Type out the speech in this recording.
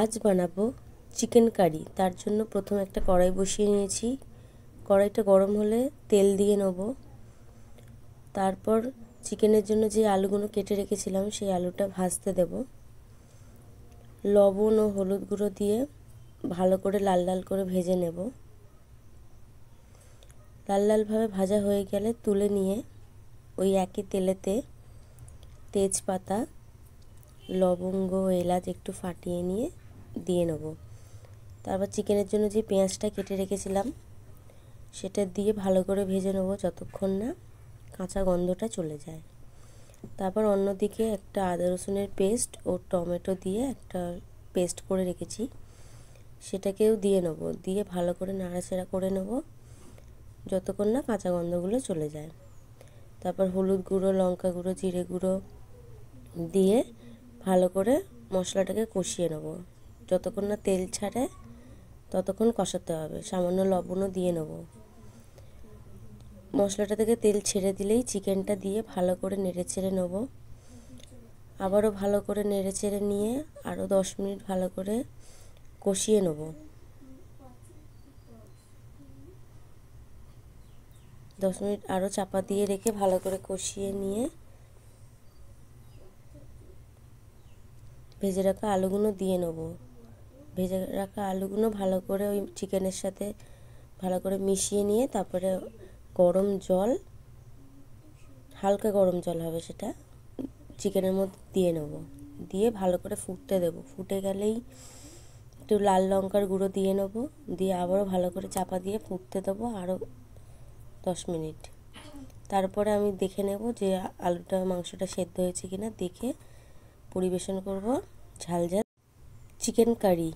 আজ বানাবো chicken curry. তার জন্য প্রথমে একটা কড়াই বসিয়ে নিয়েছি। কড়াইটা গরম হলে তেল দিয়ে নেব। তারপর চিকেনের জন্য যে আলুগুলো কেটে রেখেছিলাম সেই আলুটা ভাজতে দেব। লবণ ও হলুদ গুঁড়ো দিয়ে ভালো করে লাল লাল করে ভেজে নেব। লাল লালভাবে ভাজা হয়ে গেলে তুলে নিয়ে ওই একই তেলেতে তেজপাতা, লবঙ্গ, এলাচ একটু ফাটিয়ে নিয়ে দিয়ে নেব। তারপর চিকেনের জন্য যে পেঁয়াজটা কেটে রেখেছিলাম সেটা দিয়ে ভালো করে ভেজে নেব যতক্ষণ না কাঁচা গন্ধটা চলে যায়। তারপর অন্যদিকে একটা আদা রসুনের পেস্ট ও টমেটো দিয়ে একটা পেস্ট করে রেখেছি সেটাকেও দিয়ে নেব। দিয়ে ভালো করে নাড়াচাড়া করে নেব যতক্ষণ না কাঁচা গন্ধগুলো চলে যায়। তারপর হলুদ গুঁড়ো, লঙ্কা গুঁড়ো, জিরে গুঁড়ো দিয়ে ভালো করে মশলাটাকে কষিয়ে নেব। যতক্ষণ না তেল ছাড়ে ততক্ষণ কষাতে হবে। সামান্য লবণও দিয়ে নেব। মশলাটা থেকে তেল ছেড়ে দিলেই চিকেনটা দিয়ে ভালো করে নেড়ে চেড়ে নেব। আবারও ভালো করে নেড়ে চেড়ে নিয়ে আরও 10 মিনিট ভালো করে কষিয়ে নেব। 10 মিনিট আরও চাপা দিয়ে রেখে ভালো করে কষিয়ে নিয়ে ভেজে রাখা আলুগুলো দিয়ে নেব। ভেজে রাখা আলুগুলো ভালো করে ওই চিকেনের সাথে ভালো করে মিশিয়ে নিয়ে তারপরে গরম জল, হালকা গরম জল হবে সেটা, চিকেনের মধ্যে দিয়ে নেব। দিয়ে ভালো করে ফুটতে দেব। ফুটে গেলেই একটু লাল লঙ্কার গুঁড়ো দিয়ে নেব। দিয়ে আবারও ভালো করে চাপা দিয়ে ফুটতে দেবো আরও 10 মিনিট। তারপরে আমি দেখে নেব যে আলুটা মাংসটা সেদ্ধ হয়েছে কিনা, দেখে পরিবেশন করব ঝাল ঝাল চিকেন কারি।